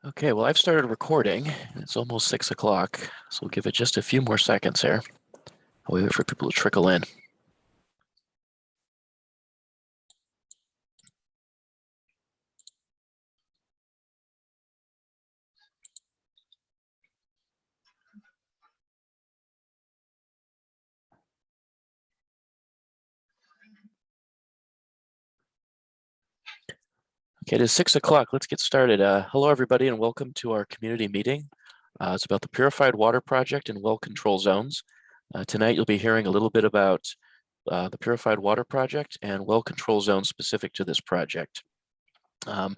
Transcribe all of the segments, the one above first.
Okay, well, I've started recording. It's almost 6 o'clock, so we'll give it just a few more seconds here. I'll wait for people to trickle in. Okay, it is 6 o'clock. Let's get started. Hello, everybody, and welcome to our community meeting. It's about the Purified Water Project and well control zones. Tonight, you'll be hearing a little bit about the Purified Water Project and well control zones specific to this project. I'm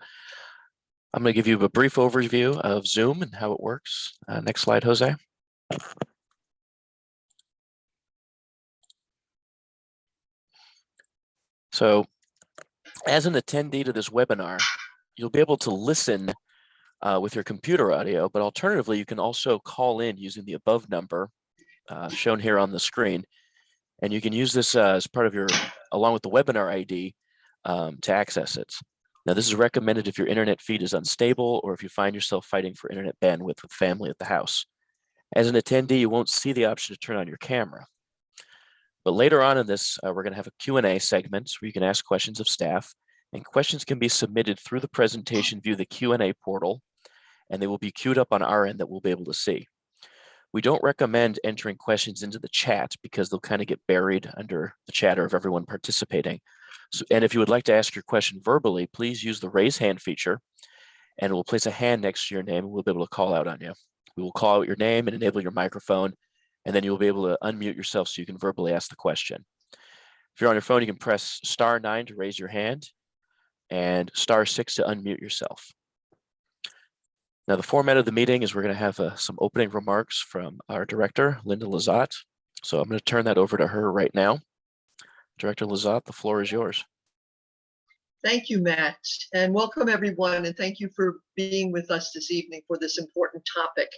going to give you a brief overview of Zoom and how it works. Next slide, Jose. So, as an attendee to this webinar, you'll be able to listen with your computer audio, but alternatively, you can also call in using the above number shown here on the screen. And you can use this as part of your, along with the webinar ID to access it. Now, this is recommended if your internet feed is unstable or if you find yourself fighting for internet bandwidth with family at the house. As an attendee, you won't see the option to turn on your camera. But later on in this, we're going to have a Q&A segment where you can ask questions of staff, and questions can be submitted through the presentation via the Q&A portal, and they will be queued up on our end that we'll be able to see. We don't recommend entering questions into the chat because they'll kind of get buried under the chatter of everyone participating. So, and if you would like to ask your question verbally, please use the raise hand feature, and we'll place a hand next to your name and we'll be able to call out on you. We will call out your name and enable your microphone, and then you'll be able to unmute yourself so you can verbally ask the question. If you're on your phone, you can press *9 to raise your hand and *6 to unmute yourself. Now, the format of the meeting is we're going to have some opening remarks from our director, Linda Lazat. So I'm going to turn that over to her right now. Director Lazat, the floor is yours. Thank you, Matt, and welcome everyone, and thank you for being with us this evening for this important topic.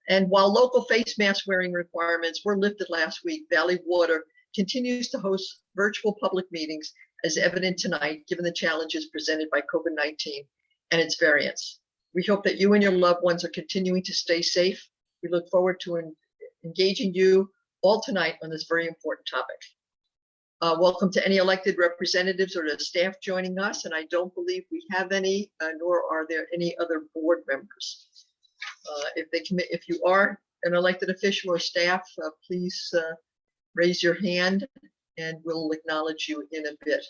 And while local face mask wearing requirements were lifted last week, Valley Water continues to host virtual public meetings as evident tonight, given the challenges presented by COVID-19 and its variants. We hope that you and your loved ones are continuing to stay safe. We look forward to engaging you all tonight on this very important topic. Welcome to any elected representatives or the staff joining us, and I don't believe we have any, nor are there any other board members. If you are an elected official or staff, please raise your hand and we'll acknowledge you in a bit.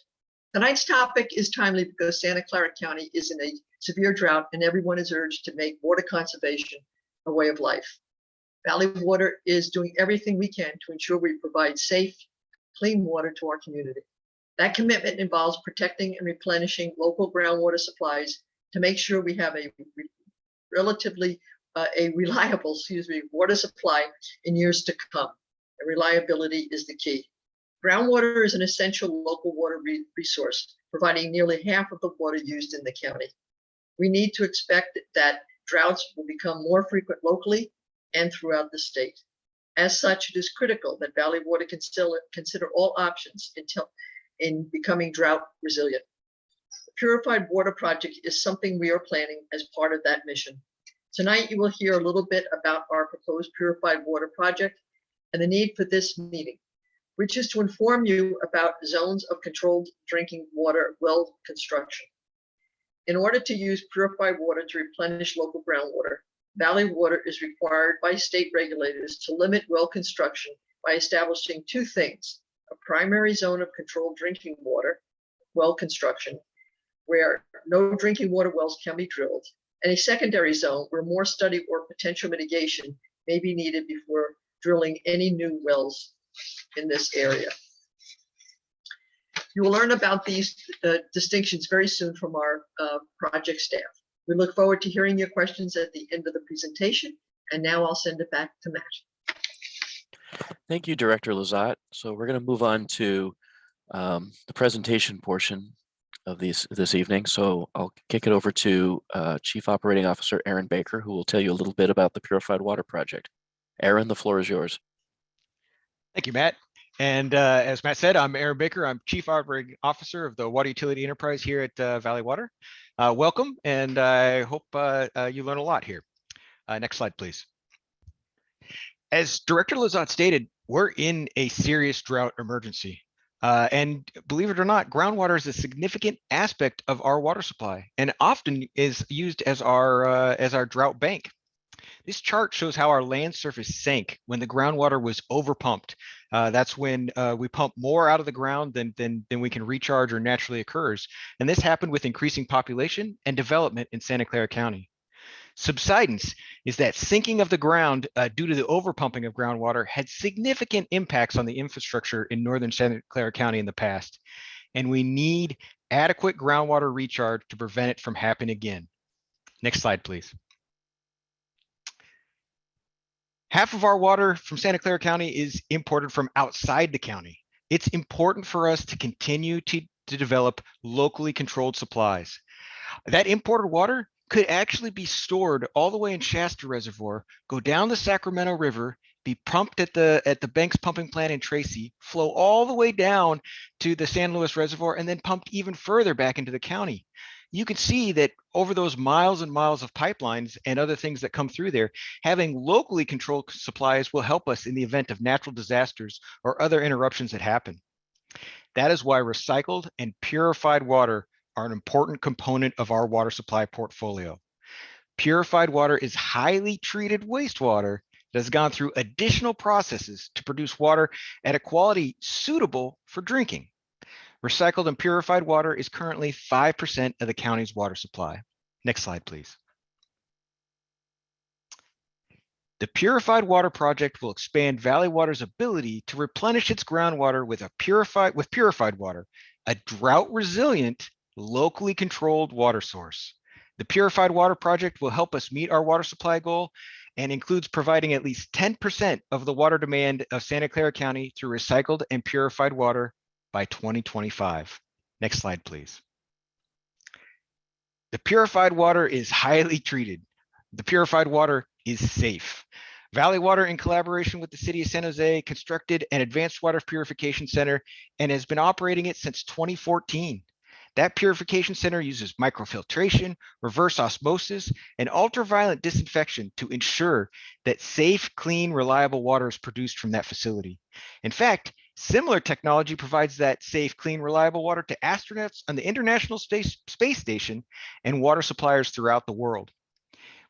Tonight's topic is timely because Santa Clara County is in a severe drought and everyone is urged to make water conservation a way of life. Valley Water is doing everything we can to ensure we provide safe, clean water to our community. That commitment involves protecting and replenishing local groundwater supplies to make sure we have a reliable water supply in years to come. And reliability is the key. Groundwater is an essential local water resource, providing nearly half of the water used in the county. We need to expect that droughts will become more frequent locally and throughout the state. As such, it is critical that Valley Water consider all options in becoming drought resilient. The Purified Water Project is something we are planning as part of that mission. Tonight, you will hear a little bit about our proposed Purified Water Project and the need for this meeting, which is to inform you about zones of controlled drinking water well construction. In order to use purified water to replenish local groundwater, Valley Water is required by state regulators to limit well construction by establishing two things: a primary zone of controlled drinking water well construction, where no drinking water wells can be drilled, and a secondary zone where more study or potential mitigation may be needed before drilling any new wells in this area. You will learn about these distinctions very soon from our project staff. We look forward to hearing your questions at the end of the presentation, and now I'll send it back to Matt. Thank you, Director Lazat. So we're going to move on to the presentation portion of this evening. So I'll kick it over to Chief Operating Officer Aaron Baker, who will tell you a little bit about the Purified Water Project. Aaron, the floor is yours. Thank you, Matt. And as Matt said, I'm Aaron Baker. I'm Chief Operating Officer of the Water Utility Enterprise here at Valley Water. Welcome, and I hope you learn a lot here. Next slide, please. As Director Lazat stated, we're in a serious drought emergency. And believe it or not, groundwater is a significant aspect of our water supply and often is used as our drought bank. This chart shows how our land surface sank when the groundwater was overpumped. That's when we pump more out of the ground than we can recharge or naturally occurs. And this happened with increasing population and development in Santa Clara County. Subsidence is that sinking of the ground due to the overpumping of groundwater had significant impacts on the infrastructure in northern Santa Clara County in the past. And we need adequate groundwater recharge to prevent it from happening again. Next slide, please. Half of our water from Santa Clara County is imported from outside the county. It's important for us to continue to develop locally controlled supplies. That imported water could actually be stored all the way in Shasta Reservoir, go down the Sacramento River, be pumped at the Banks pumping plant in Tracy, flow all the way down to the San Luis Reservoir, and then pumped even further back into the county. You can see that over those miles and miles of pipelines and other things that come through there, having locally controlled supplies will help us in the event of natural disasters or other interruptions that happen. That is why recycled and purified water are an important component of our water supply portfolio. Purified water is highly treated wastewater that has gone through additional processes to produce water at a quality suitable for drinking. Recycled and purified water is currently 5% of the county's water supply. Next slide, please. The Purified Water Project will expand Valley Water's ability to replenish its groundwater with purified water, a drought-resilient, locally controlled water source. The Purified Water Project will help us meet our water supply goal and includes providing at least 10% of the water demand of Santa Clara County through recycled and purified water by 2025. Next slide, please. The purified water is highly treated. The purified water is safe. Valley Water, in collaboration with the City of San Jose, constructed an advanced water purification center and has been operating it since 2014. That purification center uses microfiltration, reverse osmosis, and ultraviolet disinfection to ensure that safe, clean, reliable water is produced from that facility. In fact, similar technology provides that safe, clean, reliable water to astronauts on the International Space Station and water suppliers throughout the world.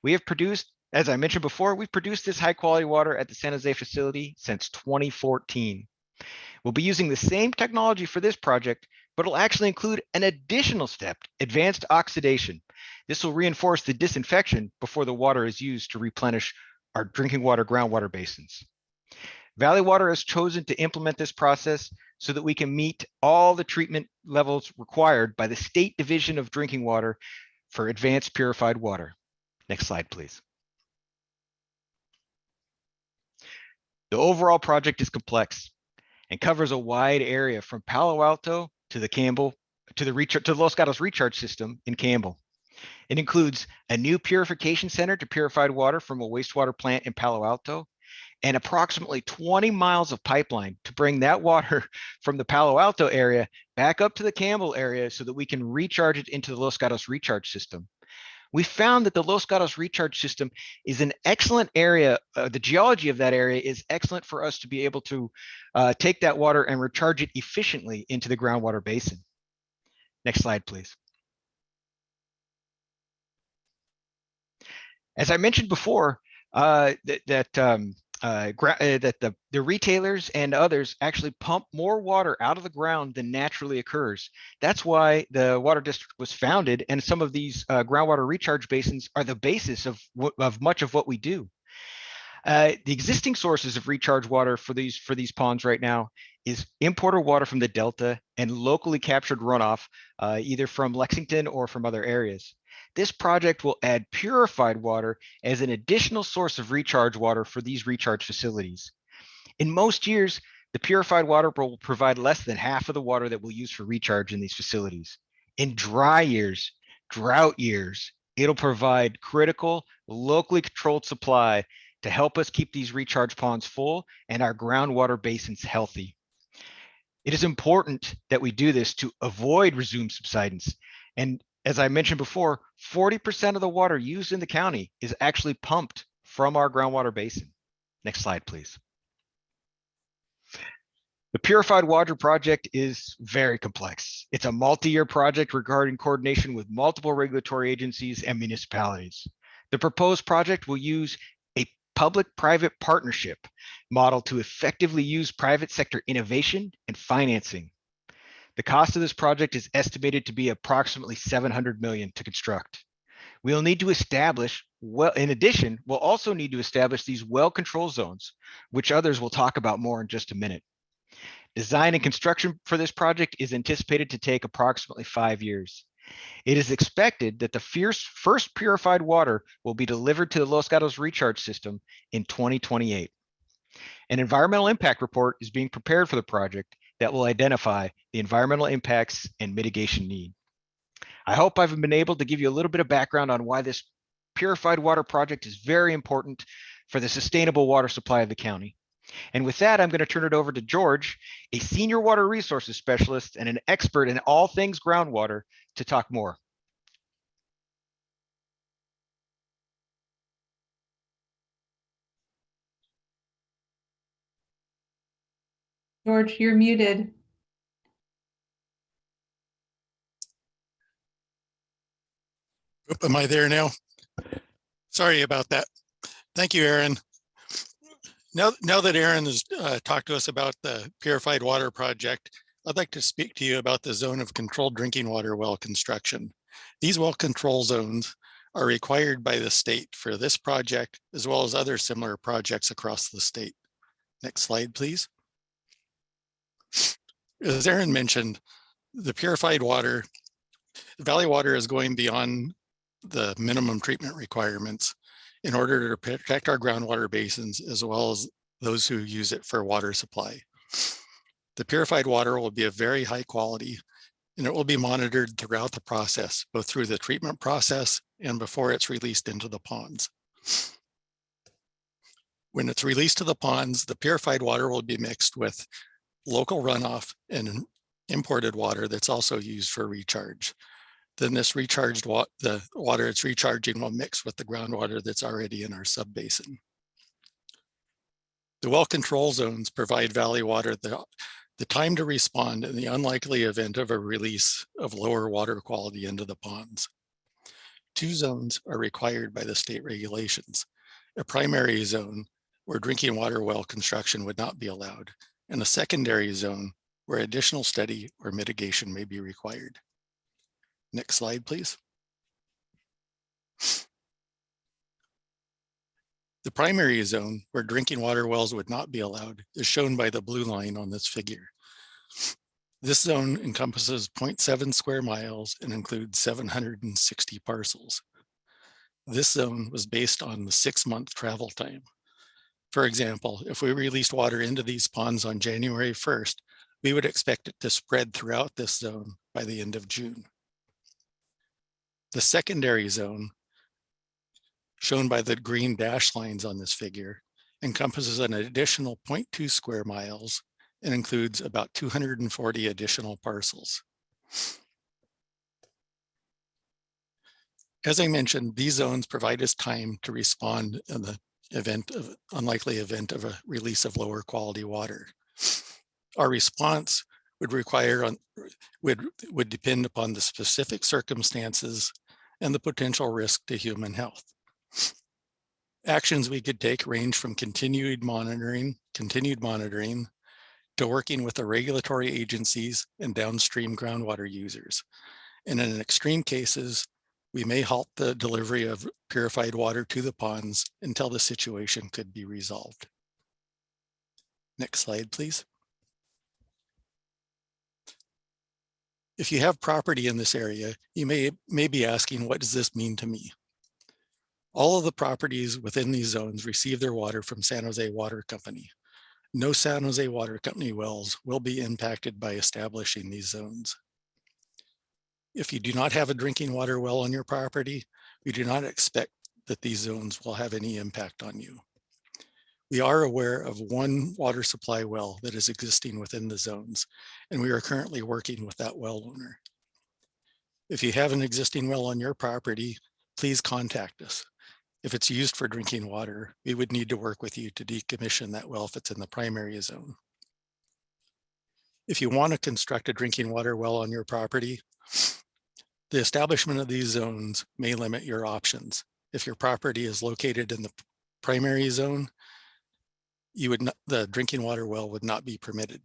We have produced, as I mentioned before, we've produced this high quality water at the San Jose facility since 2014. We'll be using the same technology for this project, but it'll actually include an additional step, advanced oxidation. This will reinforce the disinfection before the water is used to replenish our drinking water groundwater basins. Valley Water has chosen to implement this process so that we can meet all the treatment levels required by the State Division of Drinking Water for advanced purified water. Next slide, please. The overall project is complex and covers a wide area from Palo Alto to the Campbell, to the Los Gatos recharge system in Campbell. It includes a new purification center to purified water from a wastewater plant in Palo Alto, and approximately 20 miles of pipeline to bring that water from the Palo Alto area back up to the Campbell area so that we can recharge it into the Los Gatos recharge system. We found that the Los Gatos recharge system is an excellent area. The geology of that area is excellent for us to be able to take that water and recharge it efficiently into the groundwater basin. Next slide, please. As I mentioned before, the retailers and others actually pump more water out of the ground than naturally occurs. That's why the water district was founded, and some of these groundwater recharge basins are the basis of much of what we do. The existing sources of recharge water for these ponds right now is imported water from the Delta and locally captured runoff, either from Lexington or from other areas. This project will add purified water as an additional source of recharge water for these recharge facilities. In most years, the purified water will provide less than half of the water that we'll use for recharge in these facilities. In dry years, drought years, it'll provide critical, locally controlled supply to help us keep these recharge ponds full and our groundwater basins healthy. It is important that we do this to avoid resumed subsidence. And as I mentioned before, 40% of the water used in the county is actually pumped from our groundwater basin. Next slide, please. The Purified Water project is very complex. It's a multi-year project regarding coordination with multiple regulatory agencies and municipalities. The proposed project will use a public-private partnership model to effectively use private sector innovation and financing. The cost of this project is estimated to be approximately $700 million to construct. We'll need to establish, in addition, we'll also need to establish these well control zones, which others will talk about more in just a minute. Design and construction for this project is anticipated to take approximately 5 years. It is expected that the first purified water will be delivered to the Los Gatos recharge system in 2028. An environmental impact report is being prepared for the project that will identify the environmental impacts and mitigation need. I hope I've been able to give you a little bit of background on why this purified water project is very important for the sustainable water supply of the county. And with that, I'm going to turn it over to George, a senior water resources specialist and an expert in all things groundwater, to talk more. George, you're muted. Am I there now? Sorry about that. Thank you, Aaron. Now that Aaron has talked to us about the Purified Water Project, I'd like to speak to you about the zone of controlled drinking water well construction. These well control zones are required by the state for this project, as well as other similar projects across the state. Next slide, please. As Aaron mentioned, the purified water, Valley Water is going beyond the minimum treatment requirements in order to protect our groundwater basins, as well as those who use it for water supply. The purified water will be of very high quality, and it will be monitored throughout the process, both through the treatment process and before it's released into the ponds. When it's released to the ponds, the purified water will be mixed with local runoff and imported water that's also used for recharge. Then this recharged the water it's recharging will mix with the groundwater that's already in our subbasin. The well control zones provide Valley Water the time to respond in the unlikely event of a release of lower water quality into the ponds. 2 zones are required by the state regulations: a primary zone where drinking water well construction would not be allowed, and a secondary zone where additional study or mitigation may be required. Next slide, please. The primary zone, where drinking water wells would not be allowed, is shown by the blue line on this figure. This zone encompasses 0.7 square miles and includes 760 parcels. This zone was based on the 6-month travel time. For example, if we released water into these ponds on January 1st, we would expect it to spread throughout this zone by the end of June. The secondary zone, shown by the green dash lines on this figure, encompasses an additional 0.2 square miles and includes about 240 additional parcels. As I mentioned, these zones provide us time to respond in the unlikely event of a release of lower quality water. Our response would depend upon the specific circumstances and the potential risk to human health. Actions we could take range from continued monitoring to working with the regulatory agencies and downstream groundwater users. And in extreme cases, we may halt the delivery of purified water to the ponds until the situation could be resolved. Next slide, please. If you have property in this area, you may be asking, what does this mean to me? All of the properties within these zones receive their water from San Jose Water Company. No San Jose Water Company wells will be impacted by establishing these zones. If you do not have a drinking water well on your property, we do not expect that these zones will have any impact on you. We are aware of one water supply well that is existing within the zones, and we are currently working with that well owner. If you have an existing well on your property, please contact us. If it's used for drinking water, we would need to work with you to decommission that well if it's in the primary zone. If you want to construct a drinking water well on your property, the establishment of these zones may limit your options. If your property is located in the primary zone, the drinking water well would not be permitted.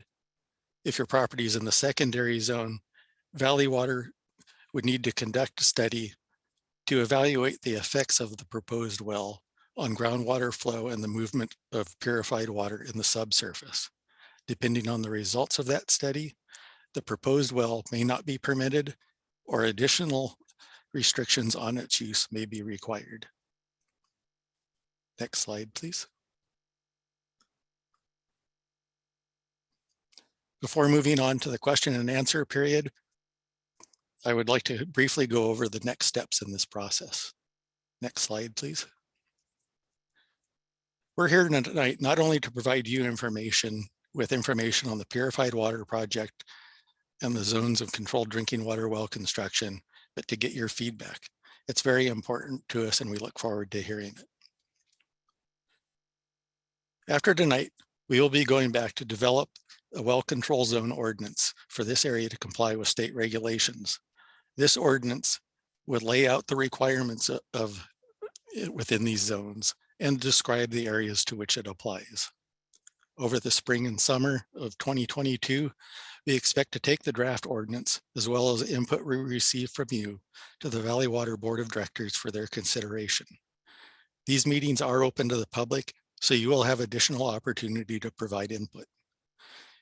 If your property is in the secondary zone, Valley Water would need to conduct a study to evaluate the effects of the proposed well on groundwater flow and the movement of purified water in the subsurface. Depending on the results of that study, the proposed well may not be permitted, or additional restrictions on its use may be required. Next slide, please. Before moving on to the question and answer period, I would like to briefly go over the next steps in this process. Next slide, please. We're here tonight not only to provide you information on the Purified Water Project and the zones of controlled drinking water well construction, but to get your feedback. It's very important to us and we look forward to hearing it. After tonight, we will be going back to develop a well control zone ordinance for this area to comply with state regulations. This ordinance would lay out the requirements of within these zones and describe the areas to which it applies. Over the spring and summer of 2022, we expect to take the draft ordinance as well as input we receive from you to the Valley Water Board of Directors for their consideration. These meetings are open to the public, so you will have additional opportunity to provide input.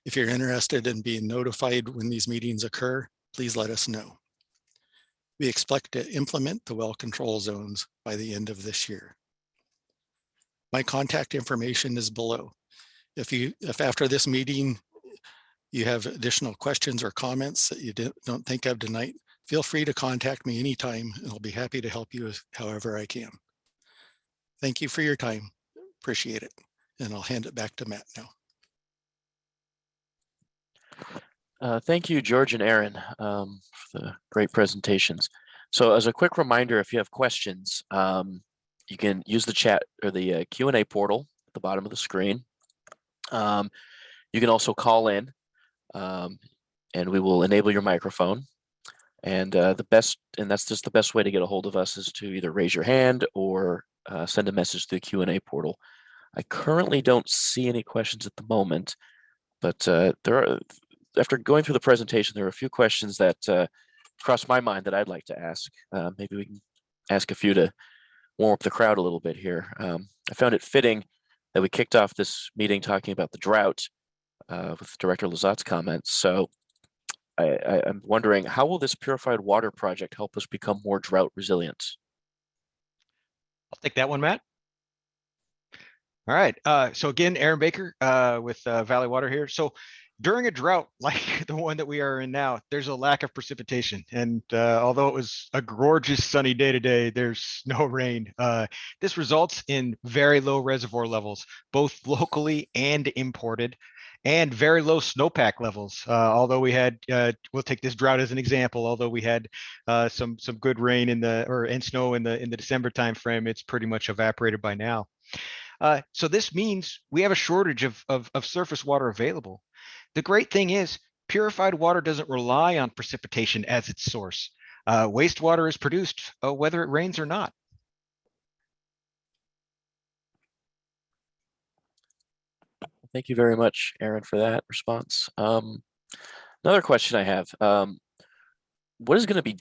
If you're interested in being notified when these meetings occur, please let us know. We expect to implement the well control zones by the end of this year. My contact information is below. If after this meeting you have additional questions or comments that you don't think of tonight, feel free to contact me anytime and I'll be happy to help you however I can. Thank you for your time. Appreciate it. And I'll hand it back to Matt now. Thank you, George and Aaron, for the great presentations. So as a quick reminder, if you have questions, you can use the chat or the Q&A portal at the bottom of the screen. You can also call in and we will enable your microphone. And that's just the best way to get a hold of us is to either raise your hand or send a message through the Q&A portal. I currently don't see any questions at the moment, but after going through the presentation, there are a few questions that crossed my mind that I'd like to ask. Maybe we can ask a few to warm up the crowd a little bit here. I found it fitting that we kicked off this meeting talking about the drought with Director Lazat's comments. So I'm wondering, how will this Purified Water Project help us become more drought resilient? I'll take that one, Matt. All right. So again, Aaron Baker with Valley Water here. So during a drought like the one that we are in now, there's a lack of precipitation. And although it was a gorgeous sunny day today, there's no rain. This results in very low reservoir levels, both locally and imported, and very low snowpack levels. Although we had, we'll take this drought as an example. Although we had some good rain and snow in the December timeframe, it's pretty much evaporated by now. So this means we have a shortage of surface water available. The great thing is purified water doesn't rely on precipitation as its source. Wastewater is produced whether it rains or not. Thank you very much, Aaron, for that response. Another question I have, what is going to be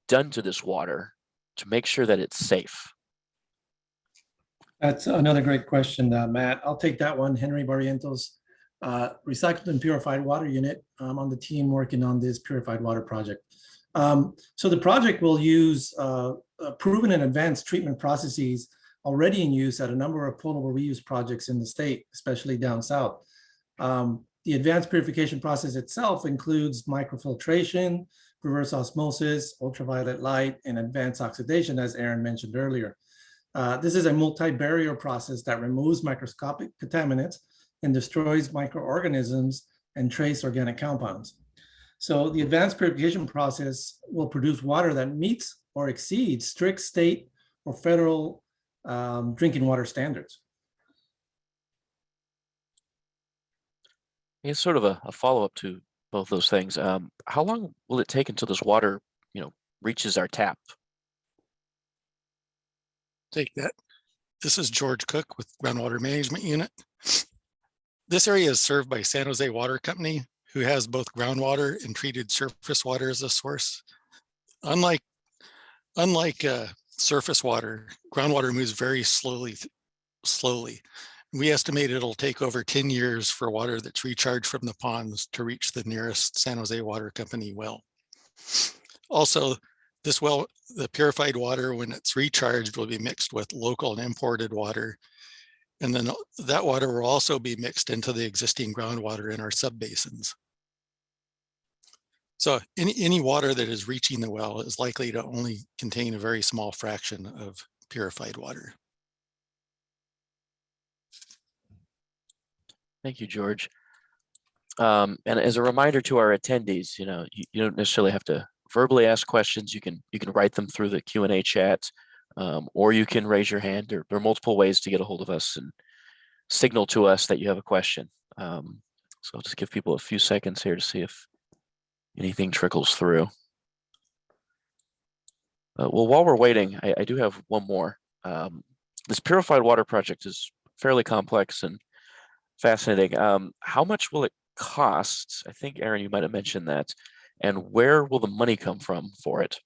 done to this water to make sure that it's safe? That's another great question, Matt. I'll take that one. Henry Barrientos, Recycled and Purified Water Unit. I'm on the team working on this Purified Water Project. So the project will use proven and advanced treatment processes already in use at a number of potable reuse projects in the state, especially down south. The advanced purification process itself includes microfiltration, reverse osmosis, ultraviolet light, and advanced oxidation, as Aaron mentioned earlier. This is a multi-barrier process that removes microscopic contaminants and destroys microorganisms and trace organic compounds. So the advanced purification process will produce water that meets or exceeds strict state or federal drinking water standards. It's sort of a follow-up to both those things. How long will it take until this water, reaches our tap? Take that. This is George Cook with Groundwater Management Unit. This area is served by San Jose Water Company, who has both groundwater and treated surface water as a source. Unlike surface water, groundwater moves very slowly. We estimate it'll take over 10 years for water that's recharged from the ponds to reach the nearest San Jose Water Company well. Also, this well, the purified water, when it's recharged, will be mixed with local and imported water. And then that water will also be mixed into the existing groundwater in our subbasins. So any water that is reaching the well is likely to only contain a very small fraction of purified water. Thank you, George. And as a reminder to our attendees, you don't necessarily have to verbally ask questions. You can write them through the Q&A chat, or you can raise your hand. There are multiple ways to get a hold of us and signal to us that you have a question. So I'll just give people a few seconds here to see if anything trickles through. Well, while we're waiting, I do have one more. This purified water project is fairly complex and fascinating. How much will it cost? I think, Aaron, you might have mentioned that. And where will the money come from for it?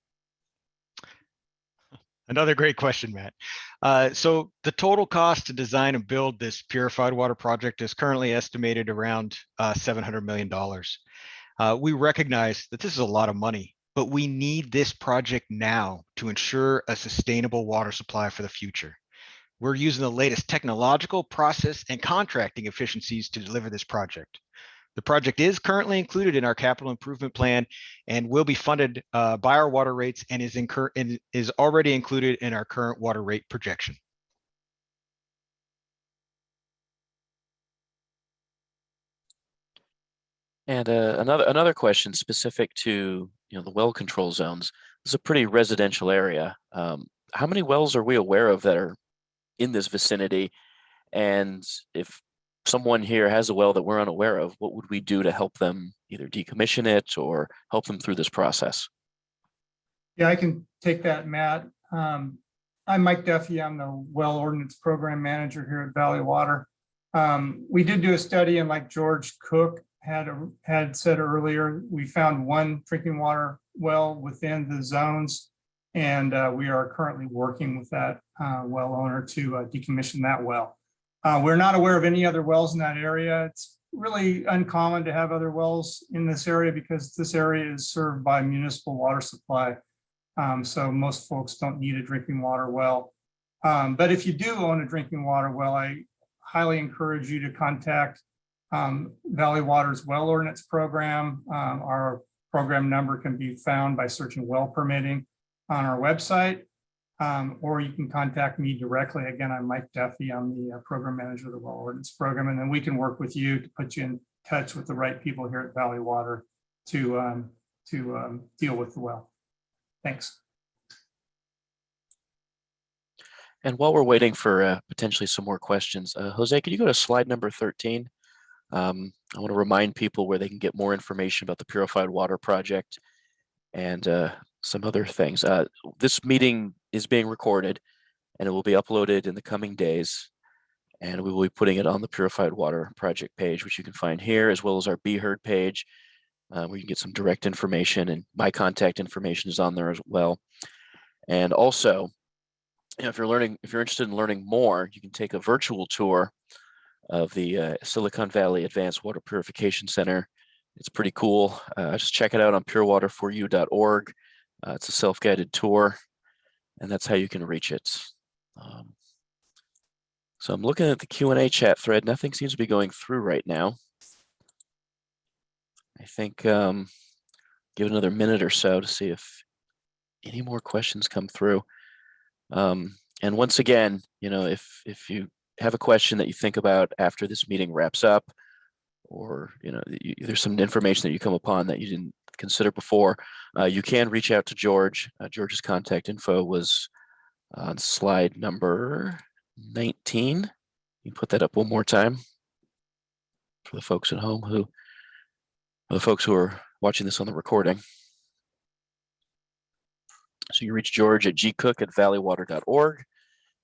Another great question, Matt. So the total cost to design and build this purified water project is currently estimated around $700 million. We recognize that this is a lot of money, but we need this project now to ensure a sustainable water supply for the future. We're using the latest technological, process, and contracting efficiencies to deliver this project. The project is currently included in our capital improvement plan and will be funded by our water rates and is already included in our current water rate projection. And another question specific to the well control zones. This is a pretty residential area. How many wells are we aware of that are in this vicinity? And if someone here has a well that we're unaware of, what would we do to help them either decommission it or help them through this process? Yeah, I can take that, Matt. I'm Mike Duffy. I'm the Well Ordinance Program Manager here at Valley Water. We did do a study, and like George Cook had said earlier, we found one drinking water well within the zones, and we are currently working with that well owner to decommission that well. We're not aware of any other wells in that area. It's really uncommon to have other wells in this area because this area is served by municipal water supply. So most folks don't need a drinking water well. But if you do own a drinking water well, I highly encourage you to contact Valley Water's Well Ordinance Program. Our program number can be found by searching well permitting on our website. Or you can contact me directly. Again, I'm Mike Duffy. I'm the program manager of the Well Ordinance Program, and then we can work with you to put you in touch with the right people here at Valley Water to deal with the well. Thanks. And while we're waiting for potentially some more questions, Jose, could you go to slide number 13? I want to remind people where they can get more information about the Purified Water Project and some other things. This meeting is being recorded and it will be uploaded in the coming days. And we will be putting it on the Purified Water Project page, which you can find here, as well as our Be Heard page, where you can get some direct information, and my contact information is on there as well. And also, if you're interested in learning more, you can take a virtual tour of the Silicon Valley Advanced Water Purification Center. It's pretty cool. Just check it out on purewater4u.org. It's a self-guided tour, and that's how you can reach it. So I'm looking at the Q&A chat thread. Nothing seems to be going through right now. I think give it another minute or so to see if any more questions come through. And once again, you know, if you have a question that you think about after this meeting wraps up, or you know, there's some information that you come upon that you didn't consider before, you can reach out to George. George's contact info was on slide number 19. You put that up one more time for the folks at home the folks who are watching this on the recording. So you reach George at gcook@valleywater.org,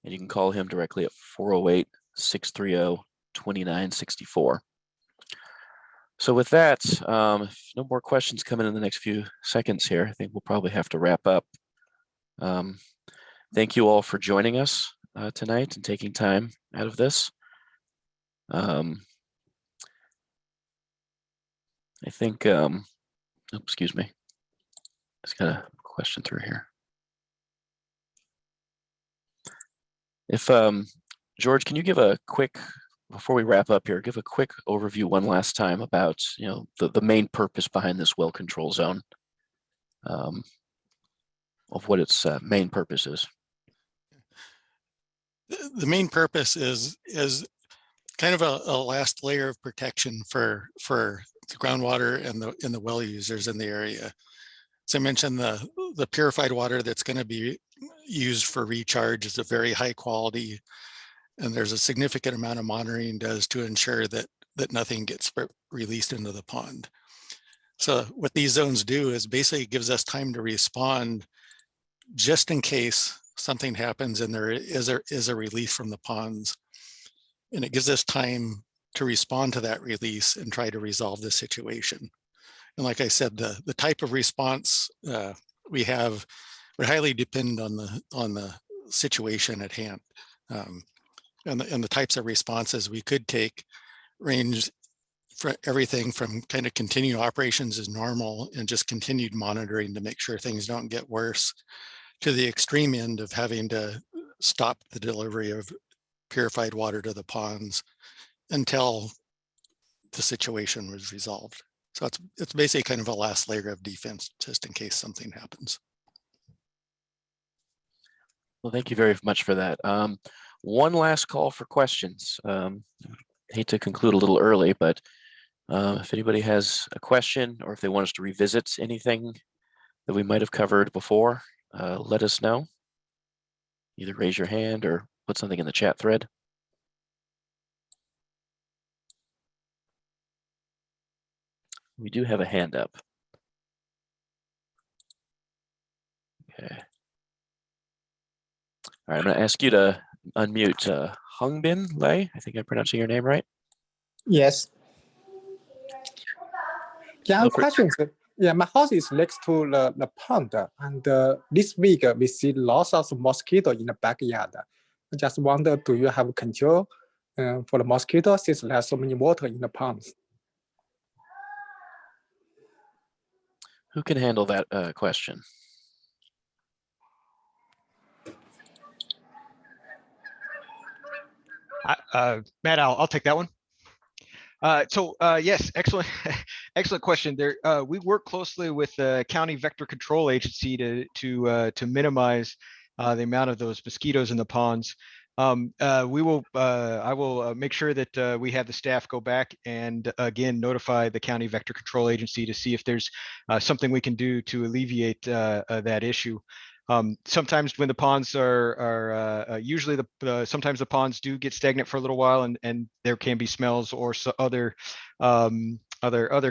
and you can call him directly at 408-630-2964. So with that, if no more questions coming in the next few seconds here, I think we'll probably have to wrap up. Thank you all for joining us tonight and taking time out of this. I think, excuse me, just got a question through here. If, George, can you give a quick, before we wrap up here, give a quick overview one last time about, you know, the main purpose behind this well control zone, of what its main purpose is. The main purpose is kind of a last layer of protection for the groundwater and the well users in the area. As I mentioned, the purified water that's going to be used for recharge is a very high quality, and there's a significant amount of monitoring does to ensure that nothing gets released into the pond. So what these zones do is basically gives us time to respond just in case something happens and there is a release from the ponds. And it gives us time to respond to that release and try to resolve the situation. And like I said, the type of response we have would highly depend on the situation at hand. And the types of responses we could take range for everything from kind of continued operations as normal and just continued monitoring to make sure things don't get worse, to the extreme end of having to stop the delivery of purified water to the ponds until the situation was resolved. So it's basically kind of a last layer of defense just in case something happens. Well, thank you very much for that. One last call for questions. Hate to conclude a little early, but if anybody has a question or if they want us to revisit anything that we might have covered before, let us know. Either raise your hand or put something in the chat thread. We do have a hand up. Okay. All right, I'm going to ask you to unmute Hungbin Lei. I think I'm pronouncing your name right. Yes. Yeah, I have Go for it. questions. Yeah, my house is next to the pond, and this week we see lots of mosquito in the backyard. I just wonder, do you have control for the mosquito since there's so many water in the ponds? Who can handle that question? Matt, I'll take that one. Yes, excellent, excellent question. There, we work closely with the County Vector Control Agency to minimize the amount of those mosquitoes in the ponds. I will make sure that we have the staff go back and again notify the County Vector Control Agency to see if there's something we can do to alleviate that issue. Sometimes when the ponds are usually sometimes the ponds do get stagnant for a little while, and there can be smells or other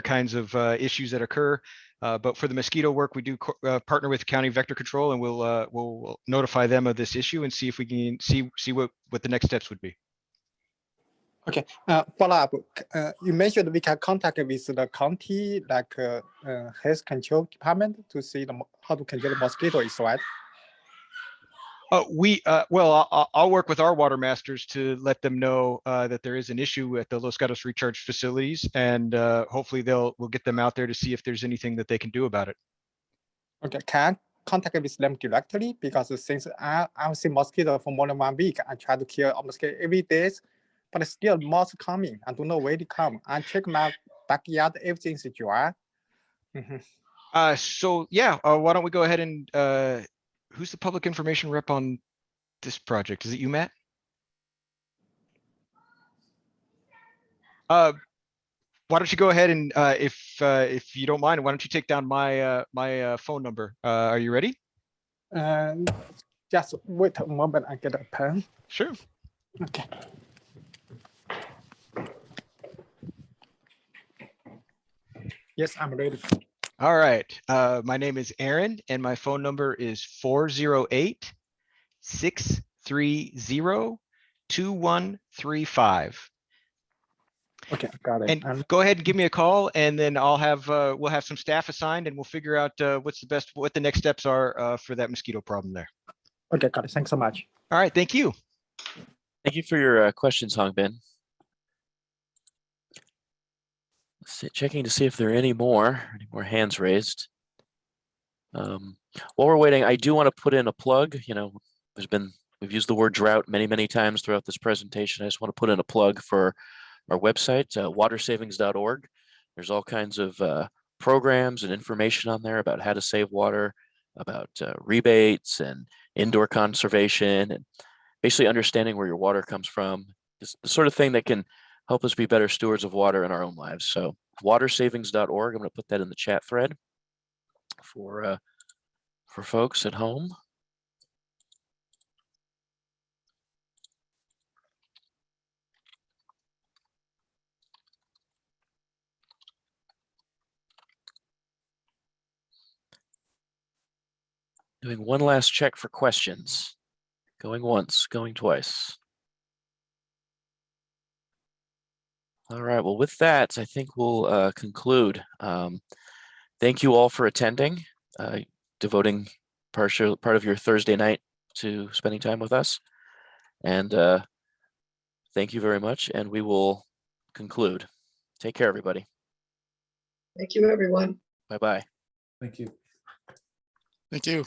kinds of issues that occur. But for the mosquito work, we do partner with County Vector Control, and we'll notify them of this issue and see if we can see what the next steps would be. Okay. Follow up. You mentioned we can contact with the county, like health control department, to see how to control the mosquito. Is right? I'll work with our water masters to let them know that there is an issue at the Los Gatos recharge facilities, and hopefully we'll get them out there to see if there's anything that they can do about it. Okay. Can I contact with them directly? Because since I've seen mosquito for more than 1 week, I try to kill mosquito every day, but still moths coming. I don't know where they come. I check my backyard, everything's dry. So yeah, why don't we go ahead and who's the public information rep on this project? Is it you, Matt? Why don't you go ahead and if you don't mind, why don't you take down my phone number? Are you ready? And just wait a moment, I get a pen. Sure. Okay. Yes, I'm ready. All right. My name is Aaron and my phone number is 408-630-2135. Okay, got it. And go ahead and give me a call, and then I'll have we'll have some staff assigned, and we'll figure out what the next steps are for that mosquito problem there. Okay, got it. Thanks so much. All right, thank you. Thank you for your questions, Hongbin. Checking to see if there are any more hands raised. While we're waiting, I do want to put in a plug. You know, we've used the word drought many times throughout this presentation. I just want to put in a plug for our website, watersavings.org. There's all kinds of programs and information on there about how to save water, about rebates and indoor conservation, and basically understanding where your water comes from. It's the sort of thing that can help us be better stewards of water in our own lives. So watersavings.org, I'm going to put that in the chat thread for folks at home. Doing one last check for questions. Going once, going twice. All right, well, with that, I think we'll conclude. Thank you all for attending, devoting part of your Thursday night to spending time with us. And thank you very much, and we will conclude. Take care, everybody. Thank you, everyone. Bye-bye. Thank you. Thank you.